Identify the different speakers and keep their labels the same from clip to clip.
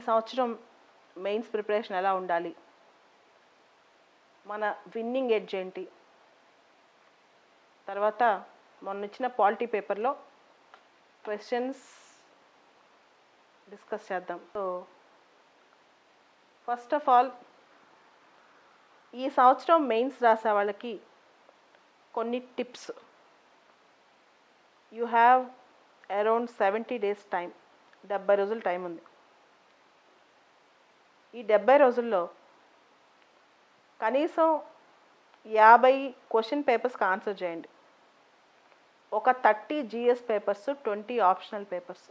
Speaker 1: సంవత్సరం mains preparation ఎలా ఉండాలి, మన విన్నింగ్ ఎడ్జ్ ఏంటి, తర్వాత మొన్న ఇచ్చిన పాలిటీ పేపర్లో క్వశ్చన్స్ డిస్కస్ చేద్దాం. సో ఫస్ట్ ఆఫ్ ఆల్ ఈ సంవత్సరం మెయిన్స్ రాసే వాళ్ళకి కొన్ని tips. You have around 70 days time, 70 రోజులు టైం ఉంది. ఈ 70 రోజుల్లో కనీసం 50 క్వశ్చన్ పేపర్స్కి ఆన్సర్ చేయండి. ఒక 30 GS పేపర్స్, 20 ఆప్షనల్ పేపర్స్.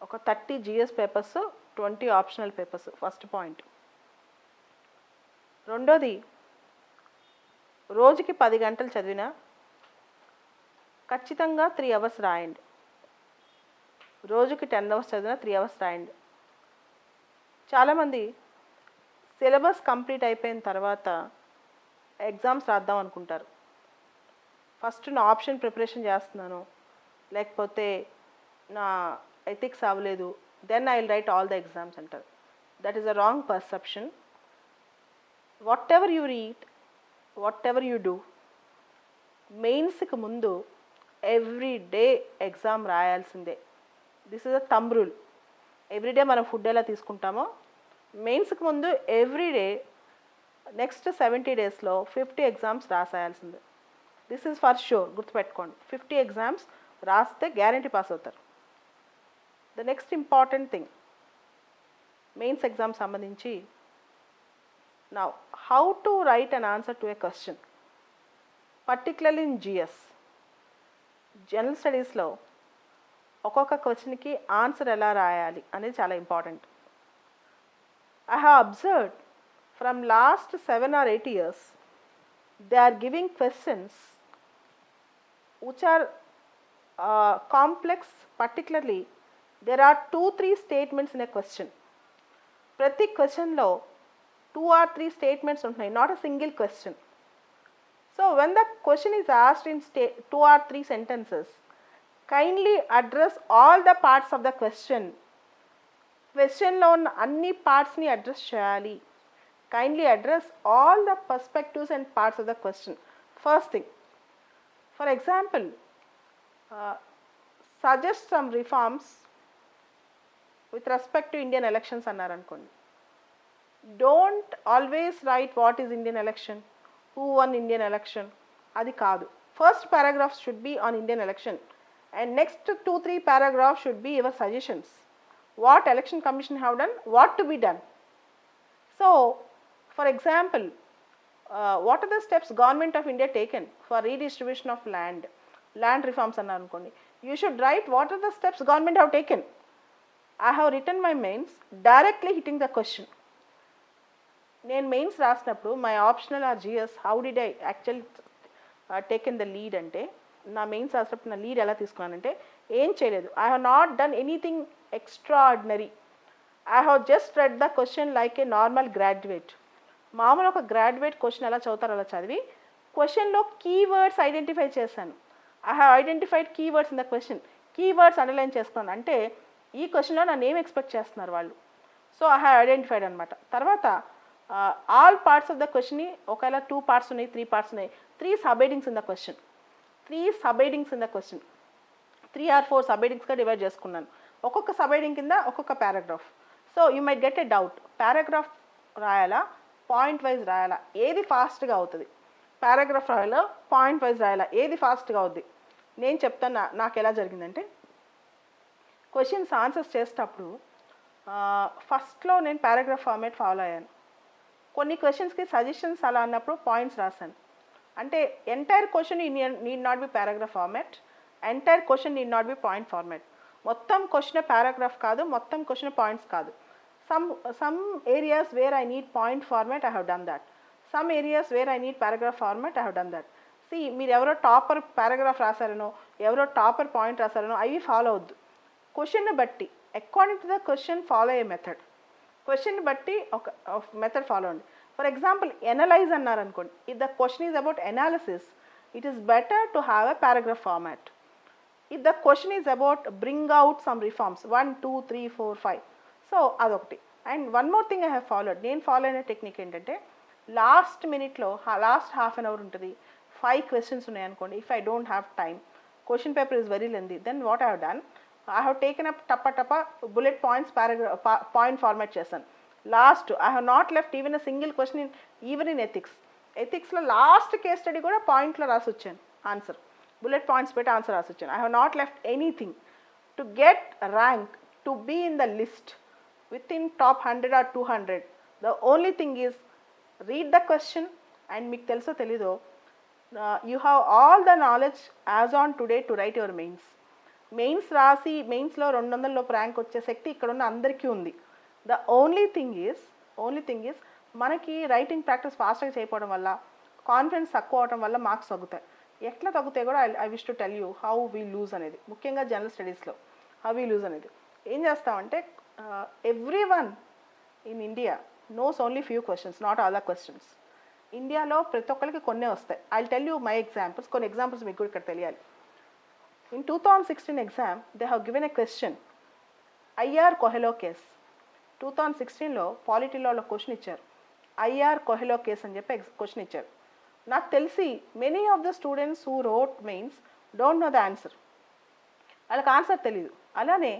Speaker 1: ఒక 30 GS papers, 20 optional papers. First point. రెండోది, రోజుకి 10 గంటలు చదివినా ఖచ్చితంగా 3 hours రాయండి. రోజుకి 10 hours చదివినా 3 hours రాయండి. చాలామంది సిలబస్ కంప్లీట్ అయిపోయిన తర్వాత ఎగ్జామ్స్ రాద్దాం అనుకుంటారు. ఫస్ట్ నా ఆప్షన్ ప్రిపరేషన్ చేస్తున్నాను, లేకపోతే నా ఎథిక్స్ అవ్వలేదు, then I will write all the exams అంటారు. That is a wrong perception. Whatever you read, whatever you do, మెయిన్స్కి ముందు ఎవ్రీ డే ఎగ్జామ్ రాయాల్సిందే. This is a thumb rule. Everyday మనం food ఎలా తీసుకుంటామో మెయిన్స్కి ముందు ఎవ్రీడే నెక్స్ట్ 70 daysలో 50 ఎగ్జామ్స్ రాసేయాల్సిందే. దిస్ ఈజ్ ఫర్ షూర్, గుర్తుపెట్టుకోండి. 50 ఎగ్జామ్స్ రాస్తే గ్యారంటీ పాస్ అవుతారు. The next important thing mains exam సంబంధించి, now how to write an answer to a question, particularly in GS. General స్టడీస్లో ఒక్కొక్క క్వశ్చన్కి ఆన్సర్ ఎలా రాయాలి అనేది చాలా important. I have observed from last 7 or 8 years, they are giving questions which are complex. Particularly, there are 2-3 statements in a question. ప్రతి క్వశ్చన్లో 2 or 3 statements ఉంటాయి, not a single question. So when the question is asked in 2 or 3 sentences, kindly address all the parts of the question. క్వశ్చన్లో ఉన్న అన్ని పార్ట్స్ని address చేయాలి. Kindly address all the perspectives and parts of the question. First thing, for example, suggest some reforms with respect to Indian elections అన్నారనుకోండి. Don't always write what is Indian election, who won Indian election, అది కాదు. First paragraph should be on Indian election and next 2-3 paragraphs should be your suggestions. What election commission have done, what to be done. So for example, what are the steps government of India taken for redistribution of land reforms anna anukondi. You should write what are the steps government have taken. I have written my mains directly hitting the question. నేను mains రాసినప్పుడు my optional or GS, how did I actually taken the lead అంటే, నా mains రాసినప్పుడు నా lead ఎలా తీసుకున్నానంటే, ఏం చేయలేదు. I have not done anything extraordinary. I have just read the question like a normal graduate. మామూలు ఒక గ్రాడ్యుయేట్ క్వశ్చన్ ఎలా చదువుతారో అలా చదివి క్వశ్చన్లో కీవర్డ్స్ ఐడెంటిఫై చేశాను. I have identified keywords in the question. Keywords underline చేసుకున్నాను. అంటే ఈ క్వశ్చన్లో నన్ను ఏం ఎక్స్పెక్ట్ చేస్తున్నారు వాళ్ళు. సో ఐ హ్యావ్ ఐడెంటిఫైడ్ అనమాట. తర్వాత ఆల్ పార్ట్స్ ఆఫ్ ద క్వశ్చన్ని, ఒకవేళ 2 parts ఉన్నాయి, 3 parts ఉన్నాయి, 3 subheadings in the question. 3 subheadings in the question, 3 or 4 సబ్హెడింగ్స్గా డివైడ్ చేసుకున్నాను. ఒక్కొక్క సబ్హెడింగ్ కింద ఒక్కొక్క paragraph. So you might get a doubt, paragraph రాయాలా, పాయింట్ వైజ్ రాయాలా, ఏది ఫాస్ట్గా అవుతుంది, పారాగ్రాఫ్ రాయాలా, పాయింట్ వైజ్ రాయాలా, ఏది ఫాస్ట్గా అవుద్ది. నేను చెప్తాను నాకు ఎలా జరిగిందంటే, క్వశ్చన్స్ ఆన్సర్స్ చేసేటప్పుడు ఫస్ట్లో నేను పారాగ్రాఫ్ ఫార్మేట్ ఫాలో అయ్యాను. కొన్ని క్వశ్చన్స్కి సజెషన్స్ అలా అన్నప్పుడు పాయింట్స్ రాశాను. అంటే entire question need not be paragraph format, entire question need not be point format. మొత్తం క్వశ్చన్ పారాగ్రాఫ్ కాదు, మొత్తం క్వశ్చన్ పాయింట్స్ కాదు. some areas where I need point format, I have done that. Some areas where I need paragraph format, I have done that. See, మీరు ఎవరో topper paragraph రాశారనో, ఎవరో topper point రాశారనో అవి follow అవద్దు. క్వశ్చన్ని బట్టి, according to the question follow అయ్యే method. క్వశ్చన్ని బట్టి ఒక మెథడ్ ఫాలో అండి. ఫర్ ఎగ్జాంపుల్, ఎనలైజ్ అన్నారనుకోండి. If the question is about analysis, it is better to have a paragraph format. If the question is about bring out some reforms, 1, 2, 3, 4, 5. So so అదొకటి. And one more thing I have followed, నేను follow అయిన technique ఏంటంటే last మినిట్లో last half an hour ఉంటుంది, 5 questions ఉన్నాయనుకోండి, if I don't have time, question paper is very lengthy, then what I have done, I have taken up టప్ప bullet points point format చేశాను. Last I have not left even a single question even in ఎథిక్స్లో last case study కూడా పాయింట్లో రాసి వచ్చాను answer, bullet points పెట్టి answer రాసి వచ్చాను. I have not left anything to get rank, to be in the list within top 100 or 200. The only thing is read the question and మీకు తెలుసో తెలీదో you have all the knowledge as on today to write your mains రాసి మెయిన్స్లో 200 లోపు rank వచ్చే శక్తి ఇక్కడ ఉన్న అందరికీ ఉంది. ద ఓన్లీ థింగ్ ఈజ్ మనకి రైటింగ్ ప్రాక్టీస్ ఫాస్ట్గా చేయకపోవడం వల్ల, కాన్ఫిడెన్స్ తక్కువ అవడం వల్ల మార్క్స్ తగ్గుతాయి. ఎట్లా తగ్గుతాయి కూడా I wish to tell you how we lose అనేది, ముఖ్యంగా జనరల్ స్టడీస్లో హౌ వీ లూజ్ అనేది. ఏం చేస్తామంటే everyone in India knows only few questions, not all the questions. ఇండియాలో ప్రతి ఒక్కరికి కొన్నే వస్తాయి. I'll tell you my examples, కొన్ని ఎగ్జాంపుల్స్ మీకు కూడా ఇక్కడ తెలియాలి. In 2016 exam, they have given a question, IR Coelho case. 2016లో పాలిటీలో క్వశ్చన్ ఇచ్చారు, ఐఆర్ కొహెలో కేస్ అని చెప్పి క్వశ్చన్ ఇచ్చారు. నాకు తెలిసి many of the students who wrote mains don't know the answer, వాళ్ళకి ఆన్సర్ తెలియదు. అలానే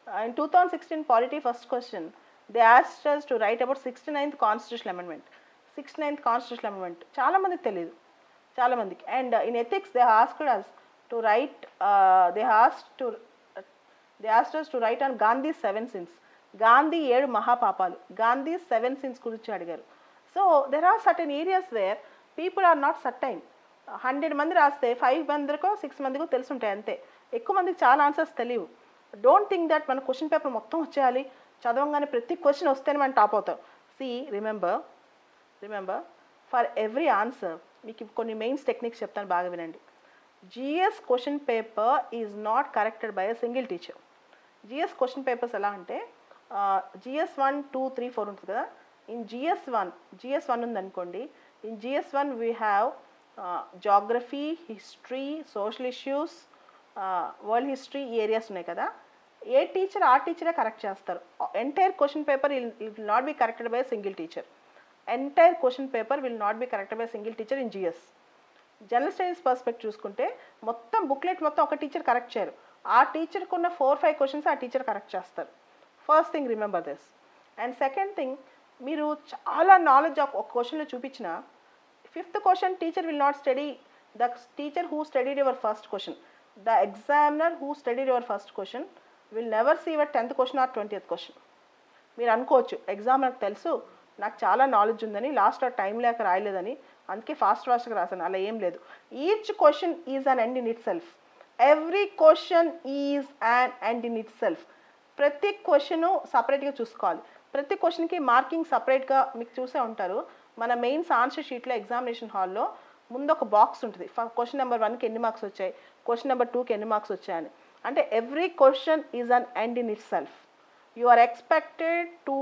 Speaker 1: in 2016 Polity first question, they asked us to write about 69th constitutional amendment. 69th constitutional amendment చాలా మందికి తెలియదు, చాలా మందికి. And in ethics they asked us to write they asked us to write on Gandhi's 7 sins, Gandhi 7 మహాపాపాలు, Gandhi 7 sins గురించి అడిగారు. So there are certain areas where people are not certain. 100 మంది రాస్తే 5 మందికో 6 మందికో తెలుసుంటాయి అంతే, ఎక్కువ మందికి చాలా ఆన్సర్స్ తెలియవు. డోంట్ థింక్ దట్ మన క్వశ్చన్ పేపర్ మొత్తం వచ్చేయాలి, చదవంగానే ప్రతి క్వశ్చన్ వస్తేనే మనం టాప్ అవుతాం. రిమెంబర్ ఫర్ ఎవ్రీ ఆన్సర్ మీకు కొన్ని మెయిన్స్ టెక్నిక్స్ చెప్తాను, బాగా వినండి. GS question paper is not corrected by a single teacher. GS question papers ఎలా అంటే జిఎస్ 1, 2, 3, 4 ఉంటుంది కదా. ఇన్ జిఎస్ 1 ఉందనుకోండి, in GS 1 we have geography, history, social issues, world history, ఈ ఏరియాస్ ఉన్నాయి కదా. ఏ టీచర్ ఆ టీచరే కరెక్ట్ చేస్తారు. Entire question paper will not be corrected by single teacher. Entire question paper will not be corrected by single teacher in GS. General studies perspective చూసుకుంటే మొత్తం booklet మొత్తం ఒక టీచర్ కరెక్ట్ చేయరు, ఆ టీచర్కి ఉన్న 4-5 క్వశ్చన్స్ ఆ టీచర్ కరెక్ట్ చేస్తారు. First thing remember this. And second thing, మీరు చాలా నాలెడ్జ్ ఒక క్వశ్చన్లో చూపించిన 5th question teacher will not study the teacher who studied your first question. The examiner who studied your first question will never see your 10th question or 20th question. మీరు అనుకోవచ్చు ఎగ్జామినర్కి తెలుసు నాకు చాలా నాలెడ్జ్ ఉందని, లాస్ట్లో టైం లేక రాయలేదని, అందుకే ఫాస్ట్గా రాశాను. అలా ఏం లేదు. Each question is an end in it self. Every question is an end in it self. ప్రతి క్వశ్చను సపరేట్గా చూసుకోవాలి. ప్రతి క్వశ్చన్కి మార్కింగ్ సపరేట్గా మీకు చూసే ఉంటారు. మన మెయిన్స్ ఆన్సర్ షీట్లో ఎగ్జామినేషన్ హాల్లో ముందు ఒక బాక్స్ ఉంటుంది, క్వశ్చన్ నెంబర్ 1కి ఎన్ని మార్క్స్ వచ్చాయి, క్వశ్చన్ నెంబర్ 2కి ఎన్ని మార్క్స్ వచ్చాయని. అంటే every question is an end in itself. You are expected to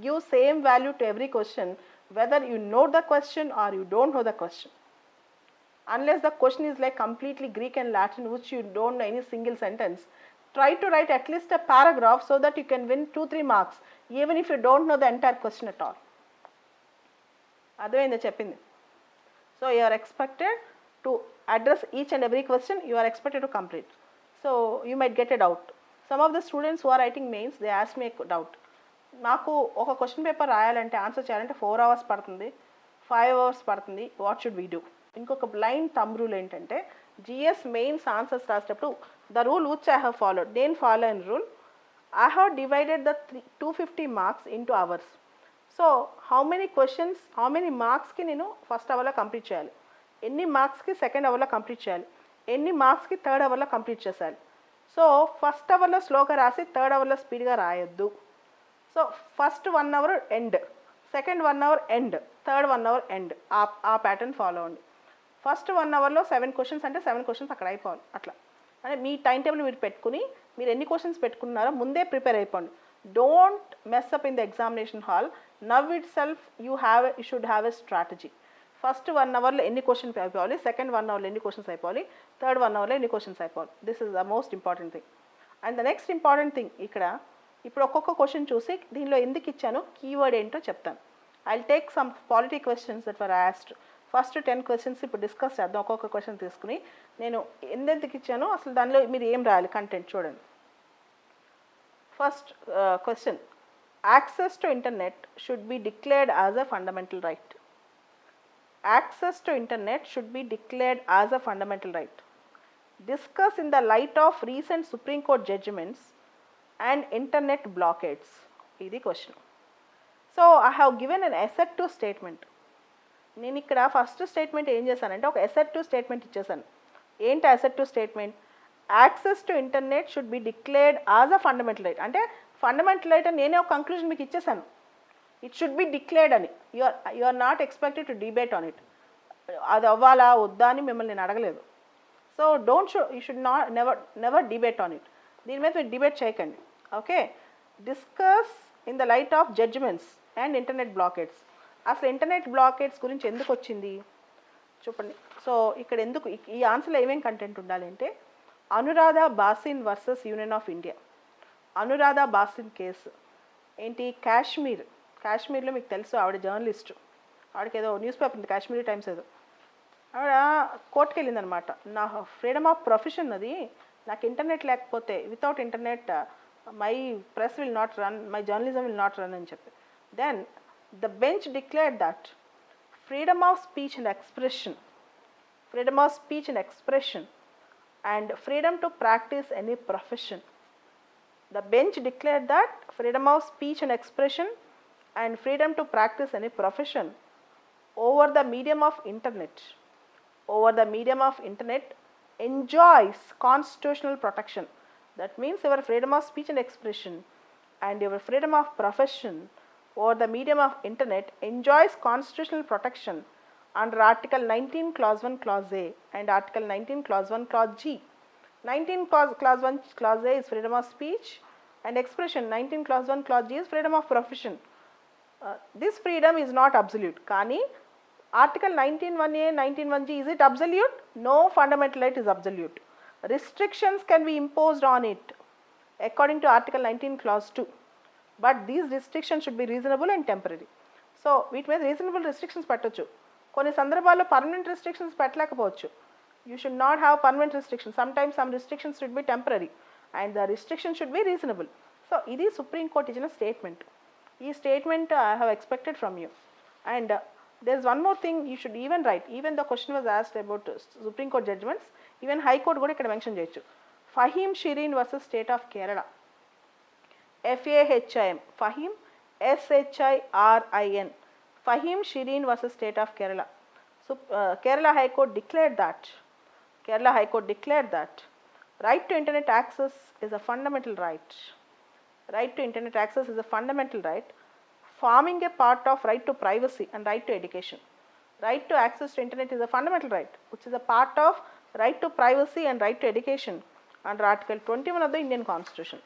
Speaker 1: give same value to every question whether you know the question or you don't know the question. Unless the question is like completely Greek and Latin which you don't know any single sentence, try to write at least a paragraph so that you can win 2-3 marks even if you don't know the entire question at all. అర్థమైందా చెప్పింది? So you are expected to address each and every question, you are expected to complete. So you might get a doubt. Some of the students who are writing mains, they ask me a doubt. నాకు ఒక question paper రాయాలంటే answer చేయాలంటే 4 hours పడుతుంది, 5 hours పడుతుంది, what should we do? ఇంకొక blind thumb rule ఏంటంటే GS mains answers రాసేటప్పుడు the rule which I have followed, నేను ఫాలో అయిన rule, I have divided the 250 marks into hours. So how many questions, how many మార్క్స్కి నేను first అవర్లో complete చేయాలి, ఎన్ని మార్క్స్కి సెకండ్ అవర్లో కంప్లీట్ చేయాలి, ఎన్ని మార్క్స్కి థర్డ్ అవర్లో కంప్లీట్ చేసేయాలి. సో ఫస్ట్ అవర్లో స్లోగా రాసి థర్డ్ అవర్లో స్పీడ్గా రాయొద్దు. So first 1 hour end, second 1 hour end, third 1 hour end, ఆ ప్యాటర్న్ ఫాలో అవ్వండి. ఫస్ట్ 1 hourలో 7 questions అంటే 7 questions అక్కడ అయిపోవాలి. అట్లా అంటే మీ టైం టేబుల్ మీరు పెట్టుకుని మీరు ఎన్ని క్వశ్చన్స్ పెట్టుకున్నారో ముందే ప్రిపేర్ అయిపోండి. Don't mess up in the examination hall. Now it self you should have a strategy. First 1 hourలో ఎన్ని క్వశ్చన్స్ అయిపోవాలి, సెకండ్ 1 hourలో ఎన్ని క్వశ్చన్స్ అయిపోవాలి, థర్డ్ 1 hourలో ఎన్ని క్వశ్చన్స్ అయిపోవాలి. This is the most important thing. And the next important thing ఇక్కడ ఇప్పుడు ఒక్కొక్క question చూసి దీనిలో ఎందుకు ఇచ్చాను కీవర్డ్ ఏంటో చెప్తాను. I will take some polity questions that were asked. First 10 questions ఇప్పుడు డిస్కస్ చేద్దాం. ఒక్కొక్క క్వశ్చన్ తీసుకుని నేను ఎందుకు ఇచ్చానో అసలు దానిలో మీరు ఏం రాయాలి కంటెంట్ చూడండి. First question, access to internet should be declared as a fundamental right. Access to internet should be declared as a fundamental right. Discuss in the light of recent Supreme Court judgments and internet blockades. This is question. So I have given an assertive statement. నేను ఇక్కడ first statement ఏం చేశానంటే ఒక assertive statement ఇచ్చేసాను. ఏంటి assertive statement? Access to internet should be declared as a fundamental right. అంటే fundamental right అని నేనే ఒక కంక్లూజన్ మీకు ఇచ్చేసాను. ఇట్ షుడ్ బి డిక్లేర్డ్ అని. You are not expected to debate on it. అది అవ్వాలా వద్దా అని మిమ్మల్ని నేను అడగలేదు. So you should never debate on it. దీని మీద మీరు డిబేట్ చేయకండి. Okay, discuss in the light of judgments and internet blockades. అసలు ఇంటర్నెట్ బ్లాకేడ్స్ గురించి ఎందుకు వచ్చింది చూపండి. సో ఇక్కడ ఎందుకు ఈ ఆన్సర్లో ఏమేమి కంటెంట్ ఉండాలి అంటే, Anuradha basin versus Union of India. Anuradha basin case ఏంటి? కాశ్మీర్లో మీకు తెలుసు ఆవిడ జర్నలిస్టు. ఆవిడకి ఏదో న్యూస్ పేపర్ ఉంది, కాశ్మీరీ టైమ్స్ ఏదో. ఆవిడ కోర్టుకు వెళ్ళిందనమాట. నా ఫ్రీడమ్ ఆఫ్ ప్రొఫెషన్ అది, నాకు ఇంటర్నెట్ లేకపోతే without internet my press will not run, my journalism will not run అని చెప్పి. Then the bench declared that freedom of speech and expression and freedom to practice any profession. The bench declared that freedom of speech and expression and freedom to practice any profession over the medium of internet enjoys constitutional protection. That means your freedom of speech and expression and your freedom of profession over the medium of internet enjoys constitutional protection under Article 19 Clause 1 Clause A and Article 19 Clause 1 Clause G. 19 Clause 1 Clause A is freedom of speech and expression. 19 Clause 1 Clause G is freedom of profession. This freedom is not absolute. Kani Article 19(1)A, 19(1)G, is it absolute? No fundamental right is absolute. Restrictions can be imposed on it according to Article 19 Clause 2. But these restrictions should be reasonable and temporary. So వీటి మీద reasonable restrictions పెట్టొచ్చు. కొన్ని సందర్భాల్లో permanent restrictions పెట్టలేకపోవచ్చు. You should not have permanent restrictions. Sometimes some restrictions should be temporary and the restriction should be reasonable. So ఇది Supreme Court ఇచ్చిన statement. ఈ statement I have expected from you. And there is one more thing you should even write. Even the question was asked about Supreme Court judgments. Even High Court కూడా ఇక్కడ mention చేయొచ్చు. Fahim Shireen versus State of Kerala. FAHIM. Fahim SHIRIN. Fahim Shireen versus State of Kerala. So Kerala High Court declared that right to internet access is a fundamental right. Right to internet access is a fundamental right, forming a part of right to privacy and right to education. Right to access to internet is a fundamental right, which is a part of right to privacy and right to education under Article 21 of the Indian Constitution.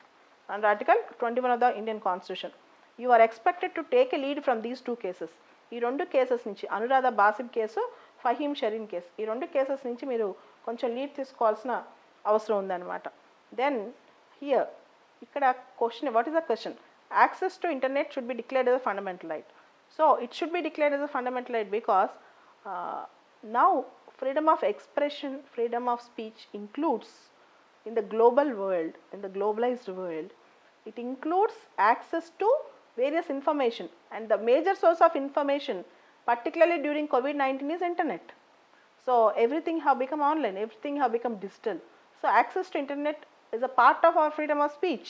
Speaker 1: Under Article 21 of the Indian Constitution. You are expected to take a lead from these two cases. ఈ రెండు cases నుంచి, Anuradha basin case, Faheem Shireen case, ఈ రెండు cases నుంచి మీరు కొంచెం lead తీసుకోవాల్సిన అవసరం ఉందన్నమాట. దెన్ హియర్ ఇక్కడ question, what is the question? Access to internet should be declared as a fundamental right. So it should be declared as a fundamental right because now freedom of expression, freedom of speech includes in the global world, in the globalized world, it includes access to various information, and the major source of information particularly during COVID-19 is internet. So everything have become online, everything have become digital. So access to internet is a part of our freedom of speech.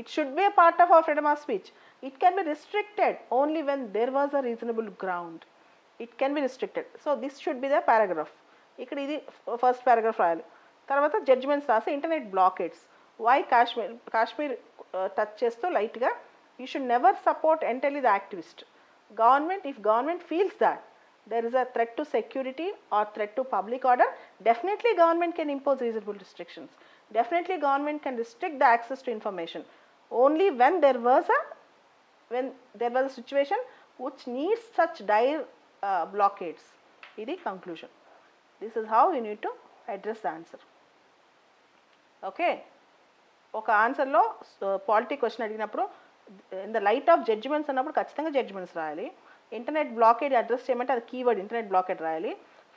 Speaker 1: It should be a part of our freedom of speech. It can be restricted only when there was a reasonable ground. It can be restricted. So this should be the paragraph. ఇక్కడ ఇది first paragraph రాయాలి. తర్వాత judgements రాసి internet బ్లాకేడ్స్. Why Kashmir touch చేస్తూ లైట్గా, you should never support entirely the activist. If government feels that there is a threat to security or threat to public order, definitely government can impose reasonable restrictions. Definitely government can restrict the access to information only when there was a situation which needs such dire blockades. This is conclusion. This is how you need to address the answer. Okay. ఒక ఆన్సర్లో polity question అడిగినప్పుడు in the light of judgments అన్నప్పుడు ఖచ్చితంగా judgments రాయాలి. Internet blockade address చేయమంటే అది keyword internet blockade రాయాలి.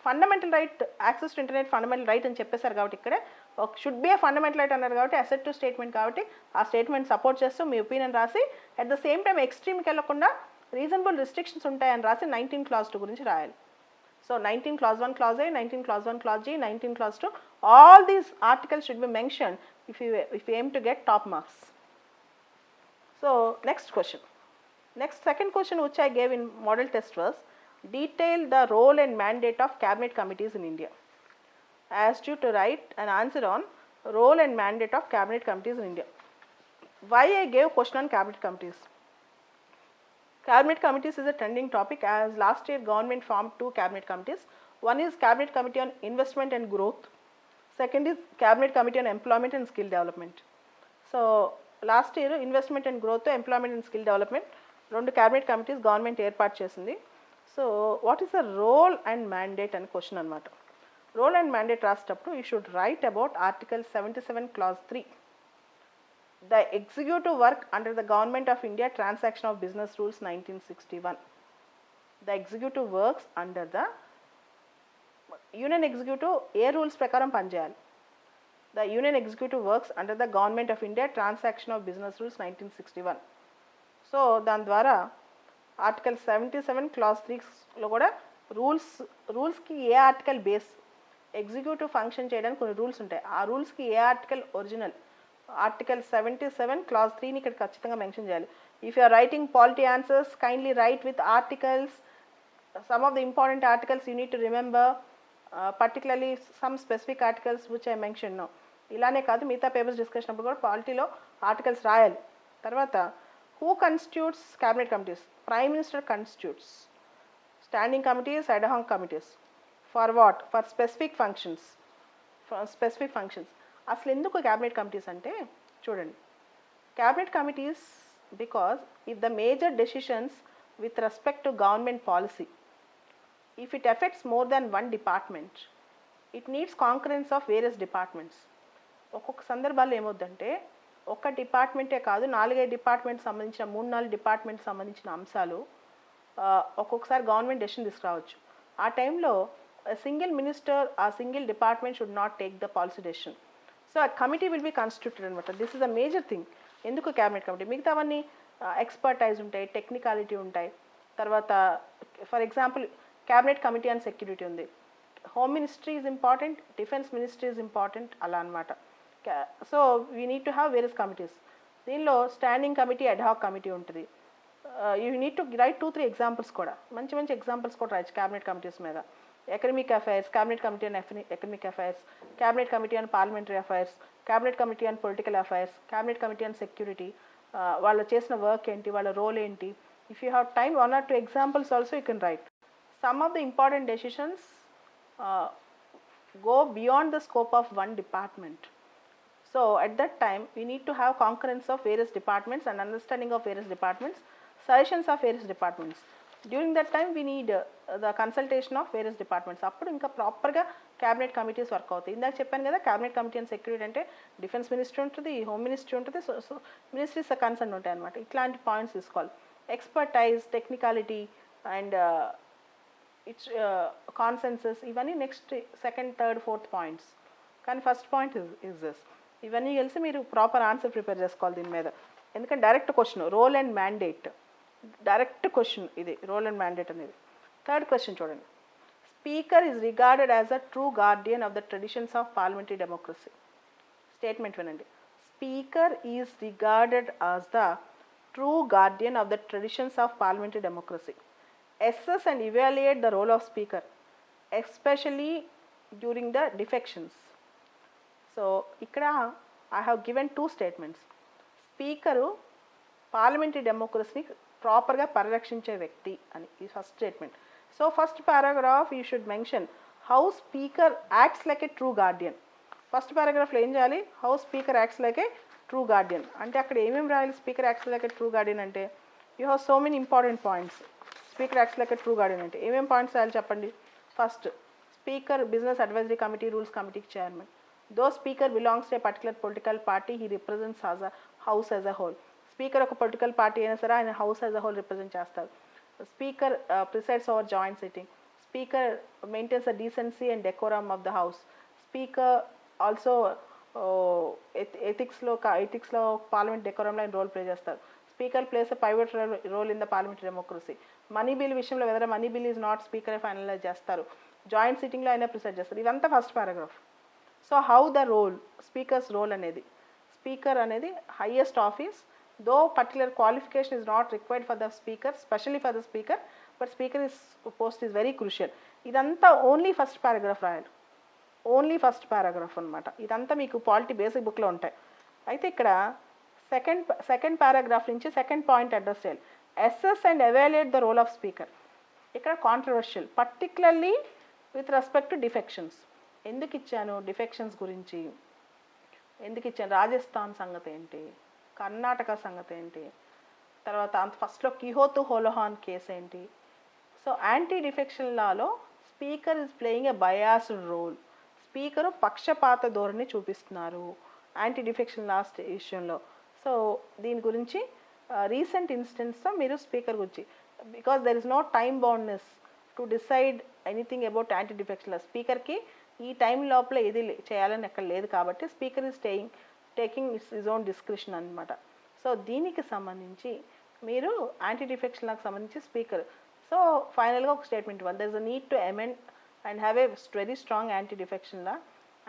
Speaker 1: Fundamental right access to internet fundamental right అని చెప్పేశారు కాబట్టి ఇక్కడే should be a fundamental right అన్నారు కాబట్టి అసెప్టివ్ స్టేట్మెంట్ కాబట్టి ఆ స్టేట్మెంట్ సపోర్ట్ చేస్తూ మీ ఒపీనియన్ రాసి అట్ ద సేమ్ టైం ఎక్స్ట్రీమ్కి వెళ్ళకుండా రీజనబుల్ రిస్ట్రిక్షన్స్ ఉంటాయని రాసి 19 Clause 2 గురించి రాయాలి. So 19 Clause 1 Clause A, 19 Clause 1 Clause G, 19 Clause 2, all these articles should be mentioned if you aim to get top marks. So next question. Second question which I gave in model test was detail the role and mandate of cabinet committees in India. I asked you to write an answer on role and mandate of cabinet committees in India. Why I gave question on cabinet committees? Cabinet committees is a trending topic as last year government formed 2 cabinet committees. One is cabinet committee on investment and growth. Second is cabinet committee on employment and skill development. So last year investment and growth, employment and skill development 2 cabinet committees government ఏర్పాటు చేసింది. So what is the role and mandate అని question అనమాట. Role and mandate రాసేటప్పుడు you should write about article 77 Clause 3. The executive work under the Government of India Transaction of Business Rules 1961. The executive works under the Union Executive A rules ప్రకారం పనిచేయాలి? The Union Executive works under the Government of India Transaction of Business Rules 1961. So దాని ద్వారా article 77 Clause 3లో కూడా రూల్స్కి a article base executive function చేయడానికి కొన్ని rules ఉంటాయి. ఆ రూల్స్కి a article original article 77 Clause 3ని ఇక్కడ ఖచ్చితంగా మెన్షన్ చేయాలి. If you are writing polity answers kindly write with articles. Some of the important articles you need to remember, particularly some specific articles which I mention now. ఇలానే కాదు మిగతా papers discussion అప్పుడు కూడా పాలిటీలో articles రాయాలి. తర్వాత who constitutes cabinet committees? Prime minister constitutes. Standing committees, ad hoc committees. For what? For specific functions. అసలు ఎందుకు cabinet committees అంటే చూడండి, cabinet committees because if the major decisions with respect to government policy if it effects more than one department it needs concurrence of various departments. ఒక్కొక్క సందర్భాల్లో ఏమవుద్దంటే ఒక్క డిపార్ట్మెంటే కాదు 4-5 department సంబంధించిన 3-4 డిపార్ట్మెంట్ సంబంధించిన అంశాలు ఒక్కొక్కసారి గవర్నమెంట్ డెసిషన్ తీసుకురావచ్చు. ఆ టైంలో సింగిల్ మినిస్టర్ ఆ single department should not take the policy decision. So ఆ కమిటీ విల్ బి కాన్స్టిట్యూటెడ్ అనమాట. This is the major thing. ఎందుకు క్యాబినెట్ కమిటీ? మిగతావన్నీ ఎక్స్పర్టైజ్ ఉంటాయి, టెక్నికాలిటీ ఉంటాయి. తర్వాత for example cabinet committee on security ఉంది, home ministry is important, defence ministry is important అలా అనమాట. So we need to have various committees. దీనిలో standing committee, ad hoc committee ఉంటుంది. You need to right 2-3 examples కూడా, మంచి మంచి examples కూడా రాయొచ్చు క్యాబినెట్ కమిటీస్ మీద. Economic affairs, cabinet committee on economic affairs, cabinet committee on parliamentary affairs, cabinet committee on political affairs, cabinet committee on security. వాళ్ళు చేసిన work ఏంటి, వాళ్ళ రోల్ ఏంటి. If you have time 1 or 2 examples also you can write. Some of the important decisions go beyond the scope of one department. So at that time we need to have concurrence of various departments and understanding of various departments, suggestions of various departments. During that time we need the consultation of various departments. అప్పుడు ఇంకా ప్రాపర్గా cabinet committees work అవుతాయి. ఇందాక చెప్పాను కదా cabinet committee and security అంటే defence ministry ఉంటుంది, home ministry ఉంటుంది, సో మినిస్ట్రీస్ కన్సర్న్ ఉంటాయి అనమాట. ఇట్లాంటి పాయింట్స్ తీసుకోవాలి. Expertise, technicality and it's consensus, ఇవన్నీ next second, third, fourth points. కానీ ఫస్ట్ పాయింట్ ఇస్ దిస్. ఇవన్నీ కలిసి మీరు ప్రాపర్ ఆన్సర్ ప్రిపేర్ చేసుకోవాలి దీని మీద. ఎందుకంటే direct question role and mandate, direct question ఇది రోల్ అండ్ మ్యాండేట్ అనేది. థర్డ్ క్వశ్చన్ చూడండి, speaker is regarded as a true guardian of the traditions of parliamentary democracy. Statement వినండి, speaker is regarded as the true guardian of the traditions of parliamentary democracy. Assess and evaluate the role of speaker, especially during the defections. So ikkada I have given 2 statements. Speaker parliamentary democracy proper ga పరిరక్షించే వ్యక్తి అని ఈ first statement. So first paragraph you should mention how speaker acts like a true guardian. First పారాగ్రాఫ్లో ఏం చేయాలి? How speaker acts like a true guardian అంటే అక్కడ ఏమేమి రాయాలి? Speaker acts like a true guardian అంటే you have so many important points. Speaker acts like a true guardian అంటే ఏమేమి పాయింట్స్ రాయాలి చెప్పండి? First, speaker business advisory committee rules కమిటీకి chairman. Though speaker belongs to a particular political party he represents as a house as a whole. Speaker ఒక political party అయినా సరే ఆయన house as a whole represent చేస్తారు. Speaker presides over joint sitting. Speaker maintains the decency and decorum of the house. Speaker also ఎథిక్స్లో parliament డెకోరంలో ఆయన role play చేస్తారు. Speaker plays a pivot role in the parliamentary democracy. Money bill విషయంలో whether money bill is not speaker finalise చేస్తారు. Joint సిట్టింగ్లో ఆయన preside చేస్తారు. ఇదంతా first paragraph. So how the role, speaker's role అనేది, స్పీకర్ అనేది highest office, though particular qualification is not required for the speaker, specially for the speaker, but speaker is post is very crucial. ఇదంతా only first paragraph రాయాలి, only first paragraph అనమాట. ఇదంతా మీకు polity basic బుక్లో ఉంటాయి. అయితే ఇక్కడ సెకండ్ పారాగ్రాఫ్ నుంచి సెకండ్ పాయింట్ అడ్రస్ చేయాలి. Assess and evaluate the role of speaker. ఇక్కడ controversial, particularly with respect to defections. ఎందుకు ఇచ్చాను డిఫెక్షన్స్ గురించి, ఎందుకు ఇచ్చాను, రాజస్థాన్ సంగతి ఏంటి, కర్ణాటక సంగతి ఏంటి, తర్వాత అంత ఫస్ట్లో కిహోతు హోలోహాన్ కేసు ఏంటి. సో యాంటీ డిఫెక్షన్ లాలో speaker is playing a biased role. Speaker పక్షపాత ధోరణి చూపిస్తున్నారు యాంటీ డిఫెక్షన్ లాస్ట్ విషయంలో. సో దీని గురించి రీసెంట్ ఇన్స్టెన్స్తో మీరు స్పీకర్ గురించి, because there is no time boundness to decide anything about anti defection law. స్పీకర్కి ఈ టైం లోపల ఏది చేయాలని ఎక్కడ లేదు కాబట్టి speaker is taking is own description అనమాట. సో దీనికి సంబంధించి మీరు యాంటీ డిఫెక్షన్ లాకి సంబంధించి స్పీకర్, సో ఫైనల్గా ఒక స్టేట్మెంట్ ఇవ్వాలి. There is a need to amend and have a very strong anti-defection law,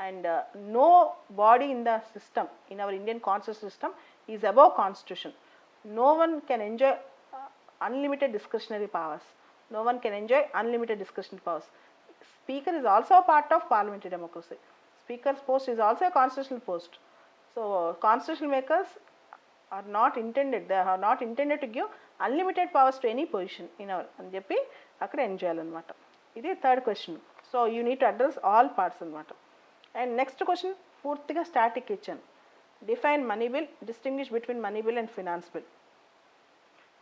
Speaker 1: and no body in the system, in our Indian constitutional system, is above constitution. No one can enjoy unlimited discretionary powers. No one can enjoy unlimited discretionary powers. Speaker is also a part of parliamentary democracy. Speaker's post is also a constitutional post. So constitutional makers are not intended, they are not intended to give unlimited powers to any position in our అని చెప్పి అక్కడ end చేయాలన్నమాట. ఇది third question. So you need to address all parts అనమాట. And next question పూర్తిగా static ఇచ్చాను. Define money bill, distinguish between money bill and finance bill.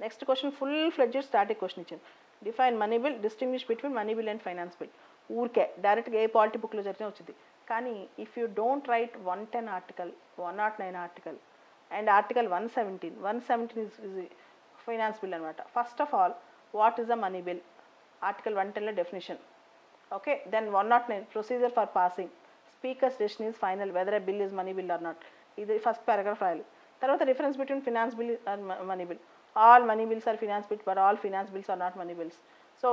Speaker 1: Next question full fledged static question ఇచ్చాను. Define money bill, distinguish between money bill and finance bill. ఊరికే డైరెక్ట్గా ఏ polity బుక్లో జరిగితే వచ్చింది. కానీ if you don't write 110 article, 109 article and article 117 is finance bill అనమాట. First of all what is the money bill, article 110లో definition. Okay, then 109 procedure for passing, speaker's decision is final whether a bill is money bill or not. ఇది first paragraph రాయాలి. తర్వాత difference between finance bill and money bill. All money bills are finance bill, but all finance bills are not money bills. So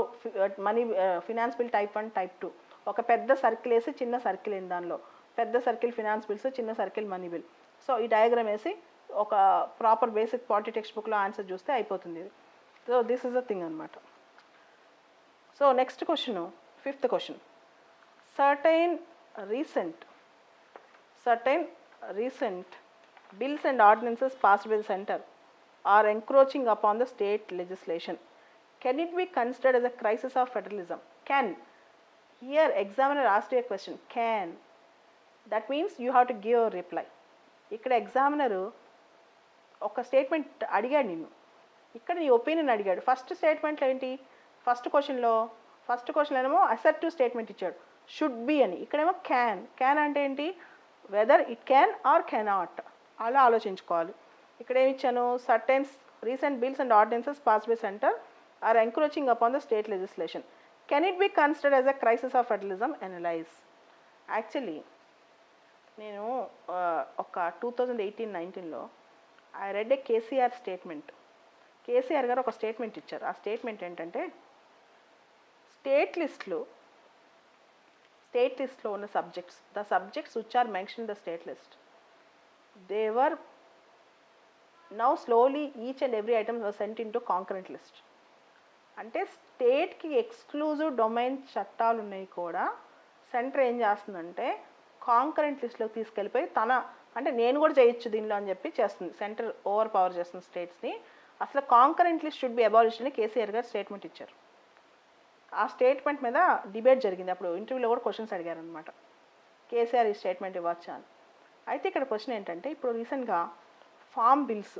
Speaker 1: finance bill type 1, type 2. ఒక పెద్ద circle వేసి చిన్న circle అయింది, దానిలో పెద్ద సర్కిల్ ఫినాన్స్ బిల్స్, చిన్న circle money bill. So ఈ diagram వేసి ఒక ప్రాపర్ బేసిక్ పాలిటీ టెక్స్ట్ బుక్లో ఆన్సర్ చూస్తే అయిపోతుంది ఇది. So this is the thing అనమాట. So next question, fifth question. certain recent bills and ordinances passed by the center are encroaching upon the state legislation. Can it be considered as a crisis of federalism? Can. Here examiner asked you a question, can. That means you have to give a reply. ఇక్కడ examiner ఒక statement అడిగాడు నిన్ను, ఇక్కడ నీ opinion అడిగాడు. First స్టేట్మెంట్లో ఏంటి, first క్వశ్చన్లో ఏమో అసర్టివ్ స్టేట్మెంట్ ఇచ్చాడు, షుడ్ బి అని. ఇక్కడేమో క్యాన్ అంటే ఏంటి, whether it can or cannot, అలా ఆలోచించుకోవాలి. ఇక్కడ ఏమి ఇచ్చాను, certain recent bills and ordinances pass by centre are encroaching upon the state legislation. Can it be considered as a crisis of federalism? Analyse. Actually నేను ఒక 2018-19లో I read a KCR statement. KCR గారు ఒక statement ఇచ్చారు. ఆ statement ఏంటంటే, state లిస్ట్లో ఉన్న subjects, the subjects which are mention in the state list, they were now slowly each and every item were sent into concurrent list. అంటే స్టేట్కి exclusive domain చట్టాలు ఉన్నాయి కూడా సెంటర్ ఏం చేస్తుందంటే కాంకరెంట్ లిస్ట్లోకి తీసుకెళ్ళిపోయి అంటే నేను కూడా చేయొచ్చు దీనిలో అని చెప్పి చేస్తుంది. సెంటర్ ఓవర్ పవర్ చేస్తుంది స్టేట్స్ని. అసలు concurrent list should be abolished అని కేసీఆర్ గారు స్టేట్మెంట్ ఇచ్చారు. ఆ స్టేట్మెంట్ మీద డిబేట్ జరిగింది. అప్పుడు ఇంటర్వ్యూలో కూడా క్వశ్చన్స్ అడిగారు అనమాట, కేసీఆర్ ఈ స్టేట్మెంట్ ఇవ్వచ్చా అని. అయితే ఇక్కడ క్వశ్చన్ ఏంటంటే, ఇప్పుడు రీసెంట్గా farm bills,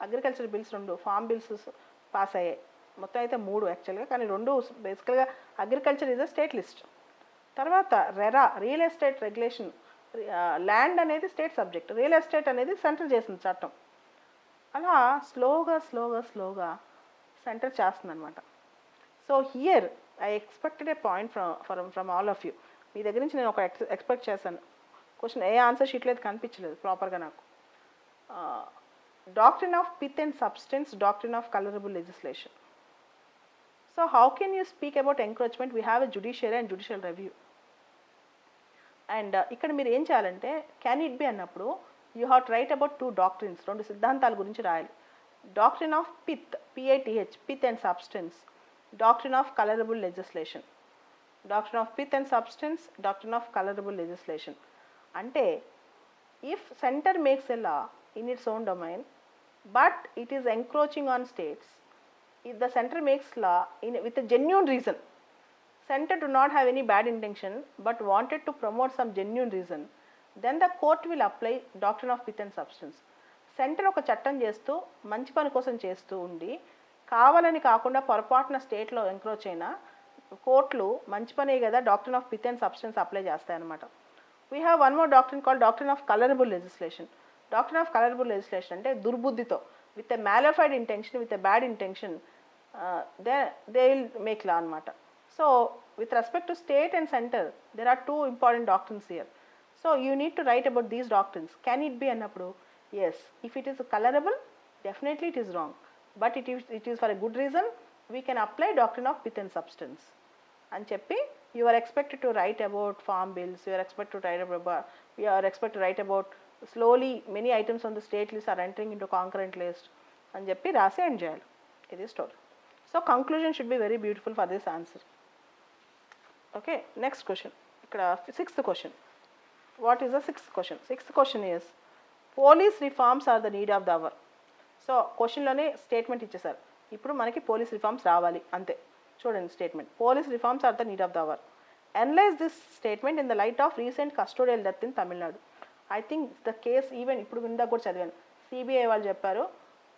Speaker 1: agriculture bills 2 farm bills pass అయ్యాయి. మొత్తం అయితే 3 యాక్చువల్గా, కానీ 2 బేసికల్గా agriculture is a state list. తర్వాత RERA, real estate regulation land అనేది స్టేట్ సబ్జెక్ట్, రియల్ ఎస్టేట్ అనేది సెంటర్ చేసింది చట్టం. అలా స్లోగా సెంటర్ చేస్తుంది అనమాట. So here I expected a point from all of you. మీ దగ్గర నుంచి నేను ఒక ఎక్స్పెక్ట్ చేశాను. క్వశ్చన్ ఏ ఆన్సర్ షీట్లో అయితే కనిపించలేదు ప్రాపర్గా నాకు. Doctrine of pith and substance, doctrine of colourable legislation. So how can you speak about encroachment? We have a judiciary and judicial review. And ఇక్కడ మీరు ఏం చేయాలంటే క్యాన్ ఇట్ బి అన్నప్పుడు you have to write about 2 doctrines, 2 సిద్ధాంతాల గురించి రాయాలి. Doctrine of pith, P I T H, pith and substance, doctrine of colourable legislation. Doctrine of pith and substance, doctrine of colourable legislation. అంటే if centre makes a law in its own domain but it is encroaching on states, if the center makes law with a genuine reason, center do not have any bad intention but wanted to promote some genuine reason, then the court will apply doctrine of pith and substance. Centre ఒక చట్టం చేస్తూ మంచి పని కోసం చేస్తూ ఉండి కావాలని కాకుండా పొరపాటున స్టేట్లో ఎంక్రోచ్ అయినా కోర్టులు మంచి పనే కదా doctrine of pith and substance apply చేస్తాయి అన్నమాట. We have one more doctrine called doctrine of colourable legislation. Doctrine of colourable legislation అంటే దుర్బుద్ధితో, with a malified intention, with a bad intention, they will make law anamata. So with respect to state and center, there are 2 important doctrines here. So you need to write about these doctrines. Can it be anappudu? Yes. If it is colorable, definitely it is wrong. But it is for a good reason. We can apply doctrine of pith and substance. And cheppi, you are expected to write about farm bills. You are expected to write about slowly many items on the state list are entering into concurrent list. And cheppi rasi end cheyali. It is story. So conclusion should be very beautiful for this answer. Okay, next question. Ikkada 6th question. What is the 6th question? 6th question is police reforms are the need of the hour. So question lone statement ichesaru. Ippudu manaki police reforms రావాలి అంతే. చూడండి statement, police reforms are the need of the hour. Analyze this statement in the light of recent custodial death in Tamil Nadu. I think the case even ఇప్పుడు ఇందాక కూడా చదివాను, CBI వాళ్ళు చెప్పారు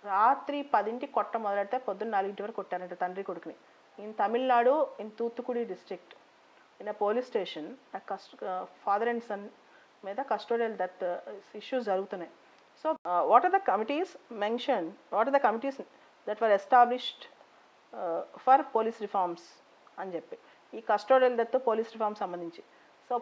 Speaker 1: రాత్రి 10ంటికి కొట్ట మొదలెడితే పొద్దున్న 4 వరకు కొట్టారంట తండ్రి కొడుకుని. In Tamil Nadu, in Thoothukudi district, in a police station father and son మీద కస్టోడియల్ డెత్ ఇష్యూస్ జరుగుతున్నాయి. So what are the committees mention, what are the committees that were established for police reforms అని చెప్పి ఈ కస్టోడియల్ డెత్ పోలీస్ రిఫార్మ్ సంబంధించి. So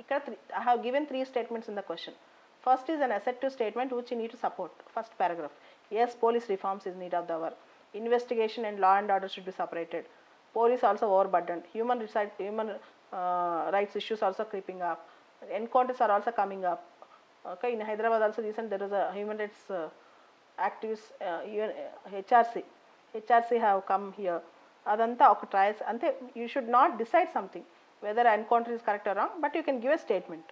Speaker 1: ఇక్కడ I have given 3 statements in the question. First is an acceptive statement which you need to support. First paragraph, yes, police reforms is need of the hour. Investigation and law and order should be separated. Police also overburdened. Human rights issues also creeping up. Encounters are also coming up. Okay, in Hyderabad also recent there was a human rights activists, HRC have come here. Adanta oka trials ante. You should not decide something whether encounter is correct or wrong, but you can give a statement.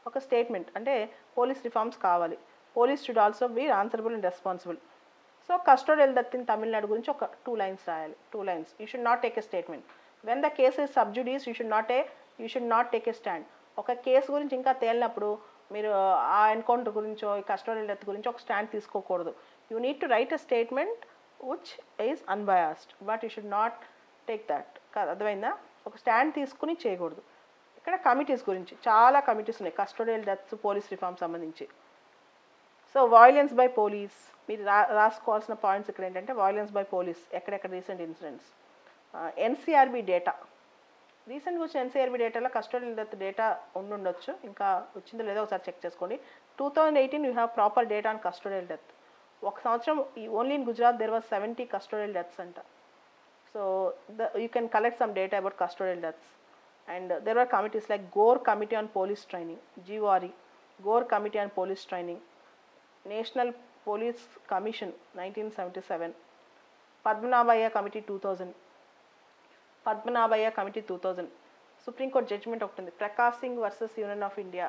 Speaker 1: Oka statement ante police reforms kavali. Police should also be answerable and responsible. So custodial death in Tamil Nadu gurinchi oka 2 lines rayali. 2 lines. You should not take a statement. When the case is sub judice, you should not take a stand. Oka case gurinchi inka telinappudu మీరు ఆ encounter గురించో ఈ custodial death గురించి ఒక stand తీసుకోకూడదు. You need to write a statement which is unbiased, but you should not take that. అర్థమైందా? ఒక stand తీసుకుని చేయకూడదు. ఇక్కడ కమిటీస్ గురించి చాలా కమిటీస్ ఉన్నాయి కస్టోడియల్ డెత్స్ పోలీస్ రిఫార్మ్ సంబంధించి. సో వాయిలెన్స్ బై పోలీస్, మీరు రాసుకోవాల్సిన పాయింట్స్ ఇక్కడ ఏంటంటే వాయిలెన్స్ బై పోలీస్ ఎక్కడెక్కడ రీసెంట్ ఇన్సిడెంట్స్. ఎన్సీఆర్బీ డేటా, రీసెంట్గా వచ్చిన ఎన్సీఆర్బీ డేటాలో కస్టోడియల్ డెత్ డేటా ఉండొచ్చు, ఇంకా వచ్చిందో లేదో ఒకసారి చెక్ చేసుకోండి. 2018 you have proper data on custodial death. ఒక సంవత్సరం only in Gujarat there was 70 custodial deaths అంట. So you can collect some data about custodial deaths. And there are committees like Gore committee on police training, జీవారీ, Gore committee on police training, national police commission 1977, Padmanabhaiah committee 2000, Padmanabhaiah committee 2000. Supreme Court judgment ఒకటి ఉంది, Prakash Singh versus Union of India,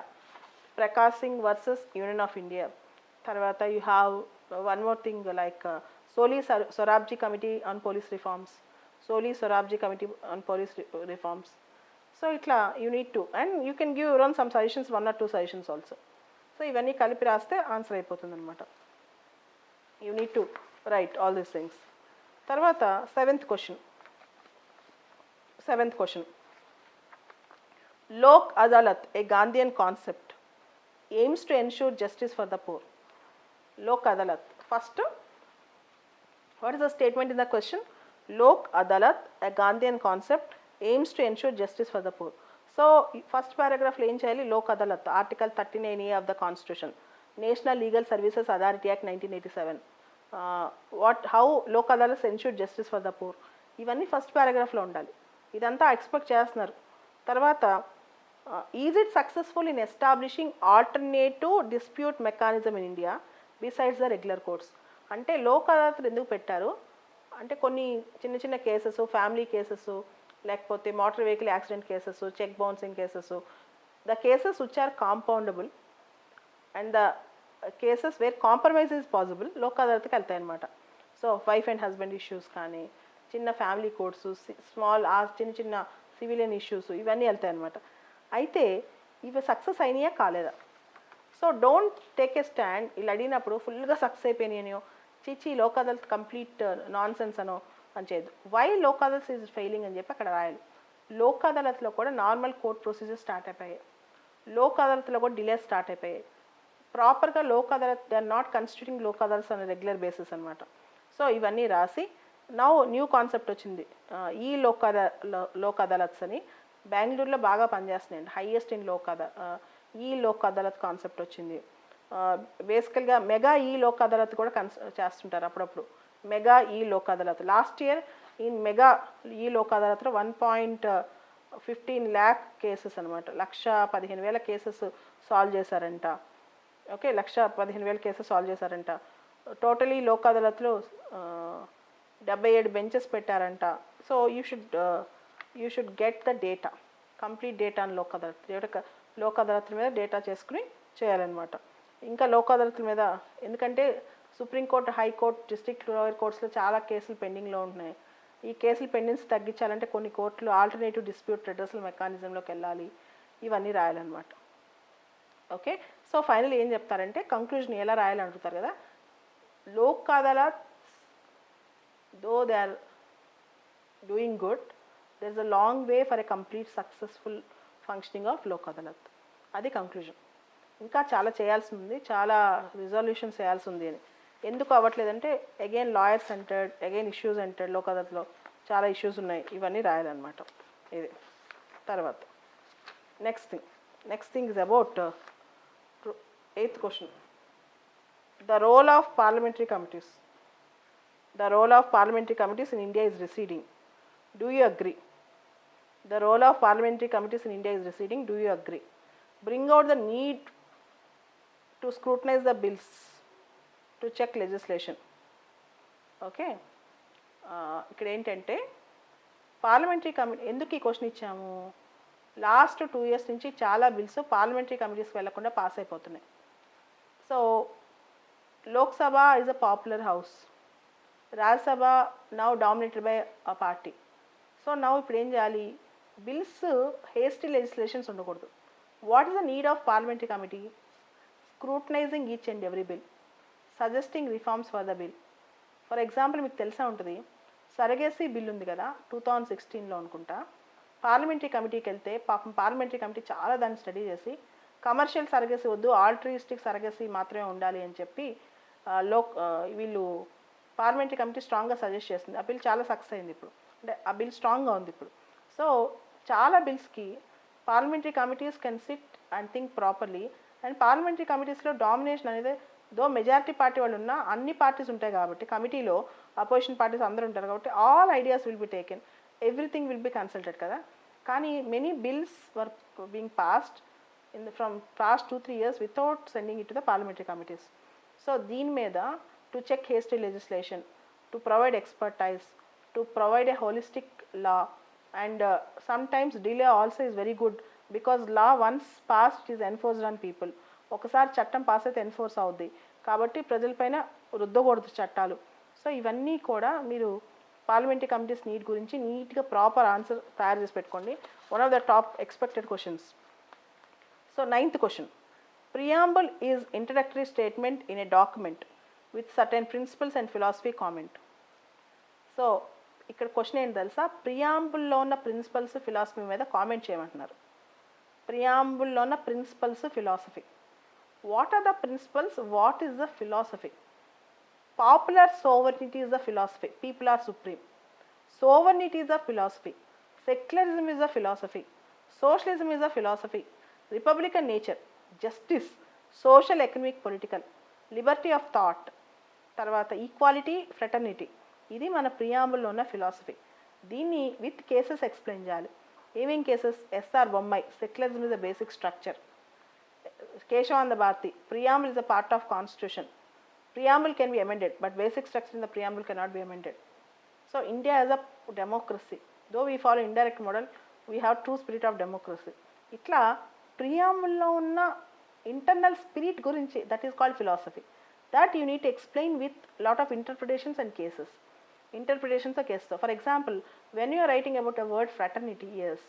Speaker 1: Prakash Singh versus Union of India. తర్వాత you have one more thing like Soli Sorabjee committee on police reforms, Soli Sorabjee committee on police reforms. So ఇట్లా you need to, and you can give your own some suggestions, 1 or 2 suggestions also. So ఇవన్నీ కలిపి రాస్తే answer అయిపోతుంది అనమాట. You need to write all these things. తర్వాత 7th question. Lok Adalat, a Gandhian concept. aims to ensure justice for the poor. Lok Adalat. First, what is the statement in the question? Lok Adalat, a Gandhian concept, aims to ensure justice for the poor. So, first paragraph lo em cheyali? Lok Adalat, Article 39A of the Constitution, National Legal Services Authority Act 1987. How Lok Adalat ensure justice for the poor. ఇవన్నీ first పారాగ్రాఫ్లో ఉండాలి. ఇదంతా expect చేస్తున్నారు. తర్వాత is it successful in establishing alternative dispute mechanism in India besides the regular courts. అంటే లోక్ అదాలత్లు ఎందుకు పెట్టారు అంటే కొన్ని చిన్న చిన్న కేసెస్, ఫ్యామిలీ కేసెస్, లేకపోతే motor vehicle accident cases, cheque bouncing cases, the cases which are compoundable and the cases where compromise is possible Lok అదాలత్కి వెళ్తాయి అన్నమాట. So wife and husband issues కానీ, చిన్న ఫ్యామిలీ కోర్ట్స్, స్మాల్ చిన్న చిన్న సివిలియన్ ఇష్యూస్, ఇవన్నీ వెళ్తాయి అన్నమాట. అయితే ఇవి సక్సెస్ అయినాయా కాలేదా? So don't take a stand. ఇలా అడిగినప్పుడు ఫుల్గా సక్సెస్ అయిపోయినాయో, చిచి Lok Adalat complete nonsense అనో అని చేయదు. Why Lok Adalat is failing అని చెప్పి అక్కడ రాయాలి. లోక్ అదాలత్లో కూడా నార్మల్ కోర్ట్ ప్రొసీజర్ స్టార్ట్ అయిపోయాయి. లోక్ అదాలత్లో కూడా డిలేస్ స్టార్ట్ అయిపోయాయి. ప్రాపర్గా Lok Adalat they are not constituting Lok Adalats on regular basis అనమాట. సో ఇవన్నీ రాసి నౌ న్యూ కాన్సెప్ట్ వచ్చింది, ఈ లోక్ అదాలత్స్ అని బెంగళూరులో బాగా పనిచేస్తున్నాయండి. హైయెస్ట్ ఇన్ ఈ లోక్ అదాలత్ కాన్సెప్ట్ వచ్చింది. బేసికల్గా మెగా ఈ లోక్ అదాలత్ కూడా చేస్తుంటారు అప్పుడప్పుడు. మెగా ఈ లోక్ అదాలత్ లాస్ట్ ఇయర్ ఈ మెగా ఈ లోక్ అదాలత్లో 1.15 lakh కేసెస్ అనమాట. 1,15,000 కేసెస్ సాల్వ్ చేశారంట. ఓకే, 1,15,000 కేసెస్ సాల్వ్ చేశారంట. టోటలీ లోక్ అదాలత్లో 77 బెంచెస్ పెట్టారంట. So you should get the data, complete data అని లోక్ అదాలత్ల మీద డేటా చేసుకుని చేయాలన్నమాట. ఇంకా లోక్ అదాలత్ల మీద ఎందుకంటే సుప్రీంకోర్టు, హైకోర్టు, డిస్ట్రిక్ట్ లోయర్ కోర్ట్స్లో చాలా కేసులు పెండింగ్లో ఉంటున్నాయి. ఈ కేసులు పెండింగ్స్ తగ్గించాలంటే కొన్ని కోర్టులు ఆల్టర్నేటివ్ డిస్ప్యూట్ రెడ్రసల్ మెకానిజంలోకి వెళ్ళాలి. ఇవన్నీ రాయాలన్నమాట. ఓకే, సో ఫైనల్ ఏం చెప్తారంటే కంక్లూజన్ ఎలా రాయాలని అడుగుతారు కదా. Lok Adalat though they are doing good, there is a long way for a complete successful functioning of lok adalat. అది కంక్లూజన్. ఇంకా చాలా చేయాల్సి ఉంది, చాలా రిజల్యూషన్స్ చేయాల్సి ఉంది అని. ఎందుకు అవ్వట్లేదంటే again lawyer centred, again issues centred. Lok అదాలత్లో చాలా ఇష్యూస్ ఉన్నాయి, ఇవన్నీ రాయాలన్నమాట. ఇది తర్వాత next thing is about 8th question, the role of parliamentary committees. The role of parliamentary committees in India is receding. Do you agree? The role of parliamentary committees in India is receding. Do you agree? Bring out the need to scrutinize the bills, to check legislation. Okay. ఇక్కడ ఏంటంటే parliamentary committee ఎందుకు ఈ question ఇచ్చాము, last 2 years నుంచి చాలా bills parliamentary కమిటీస్కి వెళ్లకుండా pass అయిపోతున్నాయి. So Lok Sabha is a popular house, Rajya Sabha now dominated by a party. So now ఇప్పుడు ఏం చేయాలి, బిల్స్ హేస్టీ లెజిస్లేషన్స్ ఉండకూడదు. What is the need of parliamentary committee? Scrutinising each and every bill, suggesting reforms for the bill. For example మీకు తెలిసే ఉంటుంది, surrogacy bill ఉంది కదా 2016లో అనుకుంటా. పార్లమెంటరీ కమిటీకి వెళ్తే పాపం పార్లమెంటరీ కమిటీ చాలా దాన్ని స్టడీ చేసి కమర్షియల్ సరగేసీ వద్దు, ఆల్ట్రిస్టిక్ సరగేసీ మాత్రమే ఉండాలి అని చెప్పి వీళ్ళు పార్లమెంటరీ కమిటీ స్ట్రాంగ్గా సజెస్ట్ చేస్తుంది. ఆ బిల్ చాలా సక్సెస్ అయింది ఇప్పుడు, అంటే ఆ బిల్ స్ట్రాంగ్గా ఉంది ఇప్పుడు. సో చాలా బిల్స్కి parliamentary committees can sit and think properly. And parliamentary కమిటీస్లో డామినేషన్ అనేది దో మెజారిటీ పార్టీ వాళ్ళు ఉన్నా అన్ని పార్టీస్ ఉంటాయి కాబట్టి కమిటీలో అపోజిషన్ పార్టీస్ అందరూ ఉంటారు కాబట్టి all ideas will be taken, everything will be consulted కదా. కానీ many bills were being passed from past 2-3 years without sending it to the parliamentary committees. So దీని మీద to check hasty legislation, to provide expertise, to provide a holistic law, and sometimes delay also is very good because law once passed is enforced on people. ఒకసారి చట్టం pass అయితే enforce అవుద్ది కాబట్టి ప్రజలపైన రుద్దకూడదు చట్టాలు. So ఇవన్నీ కూడా మీరు పార్లమెంటరీ కమిటీస్ నీడ్ గురించి నీట్గా ప్రాపర్ ఆన్సర్ తయారు చేసి పెట్టుకోండి. One of the top expected questions. So 9th question, preamble is introductory statement in a document with certain principles and philosophy comment. So ఇక్కడ క్వశ్చన్ ఏంటి తెలుసా, ప్రియాంబుల్లో ఉన్న ప్రిన్సిపల్స్ ఫిలాసఫీ మీద కామెంట్ చేయమంటున్నారు. ప్రియాంబుల్లో ఉన్న principles philosophy What are the principles? What is the philosophy? Popular sovereignty is the philosophy. People are supreme. Sovereignty is a philosophy. Secularism is a philosophy. Socialism is a philosophy. Republican nature, justice, social, economic, political, liberty of thought, తర్వాత equality, fraternity. ఇది మన ప్రియాంబుల్లో ఉన్న philosophy. దీన్ని with cases explain చేయాలి. ఏమేం cases? S R Bommai, secularism is the basic structure. Kesavananda Bharati, preamble is a part of constitution. Preamble can be amended, but basic structure in the preamble cannot be amended. So India is a democracy. Though we follow indirect model, we have true spirit of democracy. Itla preamble lo unna internal spirit gurinchi, that is called philosophy. That you need to explain with lot of interpretations and cases. Interpretations are cases. So for example, when you are writing about a word fraternity, yes,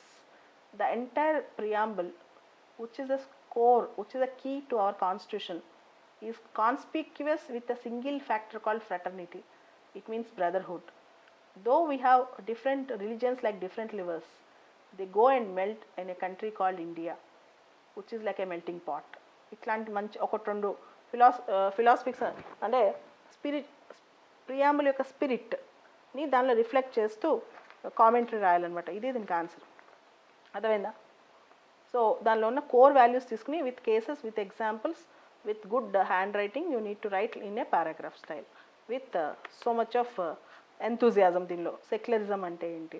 Speaker 1: the entire preamble, which is a core, which is a key to our constitution, is conspicuous with a single factor called fraternity. It means brotherhood. Though we have different religions like different livers, they go and melt in a country called India, which is like a melting pot. ఇట్లాంటి మంచి ఒకటి రెండు ఫిలాసఫిక్స్ అంటే spirit, preamble యొక్క స్పిరిట్ని దానిలో reflect చేస్తూ commentary రాయాలన్నమాట. ఇది దీనికి ఆన్సర్. అర్థమైందా? సో దానిలో ఉన్న కోర్ వాల్యూస్ తీసుకుని with cases, with examples, with good handwriting, you need to write in a paragraph style with so much of enthusiasm. దీనిలో సెక్యులరిజం అంటే ఏంటి,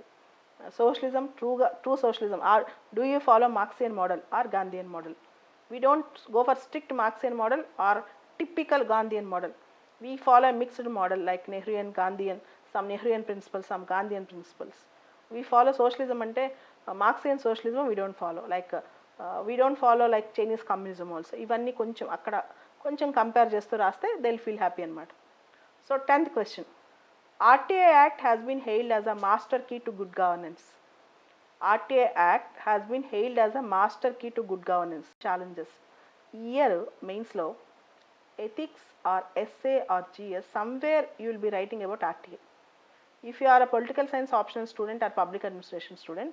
Speaker 1: socialism, true socialism, or do you follow Marxian model or Gandhian model? We don't go for strict Marxian model or typical Gandhian model. We follow a mixed model like Nehruian, Gandhian, some Nehruian principles, some Gandhian principles. We follow socialism ante Marxian socialism we don't follow, like we don't follow like Chinese communism also. ఇవన్నీ కొంచెం అక్కడ కొంచెం compare చేస్తూ రాస్తే they will feel happy అనమాట. So 10th question, RTA Act has been hailed as a master key to good governance. RTA Act has been hailed as a master key to good governance. Challenges. Year mains లో ethics or essay or GS, somewhere you will be writing about RTA. If you are a political science optional student or public administration student,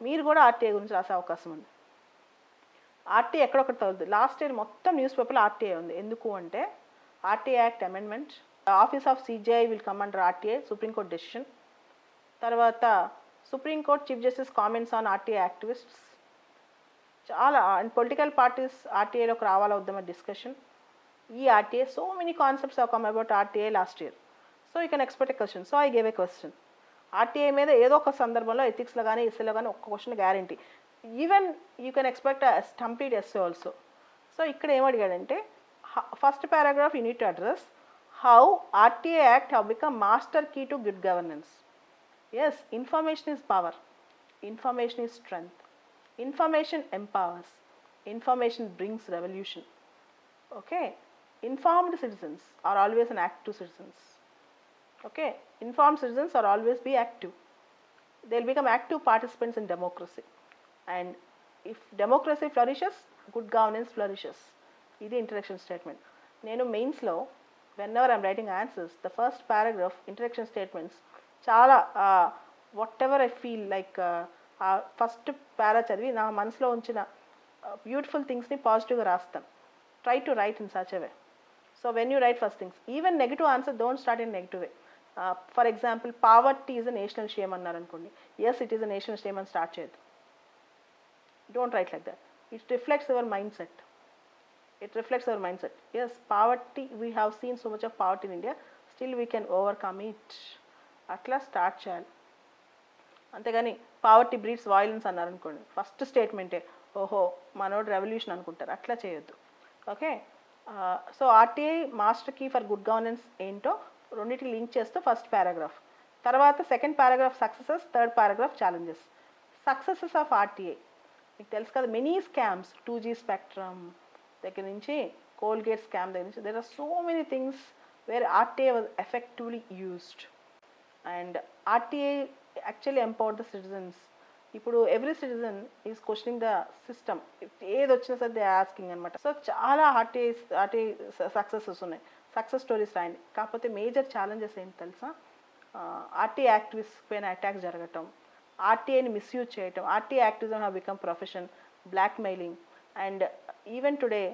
Speaker 1: మీరు కూడా RTA గురించి రాసే అవకాశం ఉంది. RTI ఎక్కడొకటి తగులుతుంది. Last year మొత్తం న్యూస్ పేపర్లో ఆర్టీఏ ఉంది. ఎందుకు అంటే RTI act amendment, office of CJI will come under RTI, Supreme Court decision, తర్వాత Supreme Court chief justice comments on RTI activists, చాలా అండ్ పొలిటికల్ పార్టీస్ ఆర్టీఏలోకి రావాలా వద్దామా డిస్కషన్. ఈ RTI, so many concepts have come about RTA last year. So you can expect a question. So I gave a question. RTI మీద ఏదో ఒక సందర్భంలో ఎథిక్స్లో కానీ ఎస్ఏలో కానీ ఒక్క question guarantee. Even you can expect complete SA also. So ఇక్కడ ఏమడిగాడంటే first paragraph you need to address how RTI act have become master key to good governance. Yes, information is power, information is strength, information empowers, information brings revolution. Okay, informed citizens are always an active citizens. Okay, informed citizens are always be active. They will become active participants in democracy. And if democracy flourishes, good governance flourishes. This is the introduction statement. Nenu mains lo, whenever I am writing answers, the first paragraph introduction statements chala whatever I feel like first para chadivi na manasulo unchina beautiful things ni positive ga rastam. Try to write in such a way. So when you write first things, even negative answer, don't start in negative way. For example, poverty is a national shame annaru anukondi. Yes, it is a national shame and start cheyadu. Don't write like that. It reflects our mindset. It reflects our mindset. Yes, poverty, we have seen so much of poverty in India, still we can overcome it. Atla start cheyali. అంతేగాని poverty breeds violence అన్నారు అనుకోండి, first స్టేట్మెంటే ఓహో మనోడు revolution అనుకుంటారు, అట్లా చేయొద్దు. Okay, so RTI master key for good governance ఏంటో రెండింటికి లింక్ చేస్తూ ఫస్ట్ పారాగ్రాఫ్, తర్వాత second paragraph successes, third paragraph challenges. Successes of RTI మీకు తెలుసు కదా, మెనీ స్కామ్స్, 2G స్పెక్ట్రమ్ దగ్గర నుంచి కోల్గేట్ స్కామ్ దగ్గర నుంచి, there are so many things where RTI was effectively used. And RTI actually empowered the citizens. ఇప్పుడు every citizen is questioning the system, ఏది వచ్చినా సరే దే ఆస్కింగ్ అనమాట. సో చాలా ఆర్టీఐ సక్సెసెస్ ఉన్నాయి, సక్సెస్ స్టోరీస్ రాయండి. కాకపోతే మేజర్ ఛాలెంజెస్ ఏంటి తెలుసా, ఆర్టీఐ యాక్టివిస్ట్ పైన అటాక్ జరగటం, ఆర్టీఐని మిస్యూజ్ చేయటం, RTI activism have become profession, blackmailing. And even today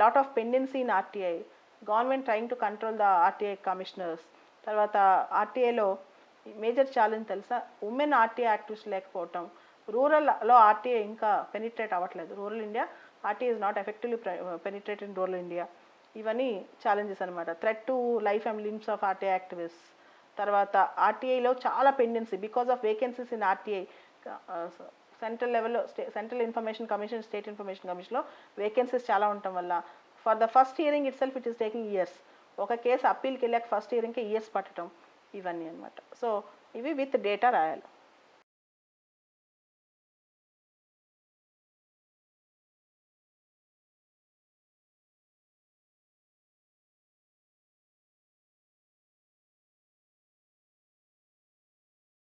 Speaker 1: lot of pendency in RTI, government trying to control the RTI commissioners. తర్వాత ఆర్టీఐలో మేజర్ ఛాలెంజ్ తెలుసా, ఉమెన్ ఆర్టీఐ యాక్టివిస్ట్ లేకపోవటం. రూరల్లో ఆర్టీఐ ఇంకా పెనిట్రేట్ అవ్వట్లేదు. Rural India RTI is not effectively penetrate in rural India. ఇవన్నీ challenges అనమాట. Threat to life and limbs of RTI activist. తర్వాత ఆర్టీఐలో చాలా pendency because of vacancies in RTI. Central లెవెల్లో central information commission, state information కమిషన్లో vacancies చాలా ఉండటం వల్ల for the first hearing itself it is taking years. ఒక case అప్పీల్కి వెళ్ళాక ఫస్ట్ హియరింగ్కి ఇయర్స్ పట్టడం, ఇవన్నీ అనమాట. సో ఇవి విత్ డేటా రాయాలి.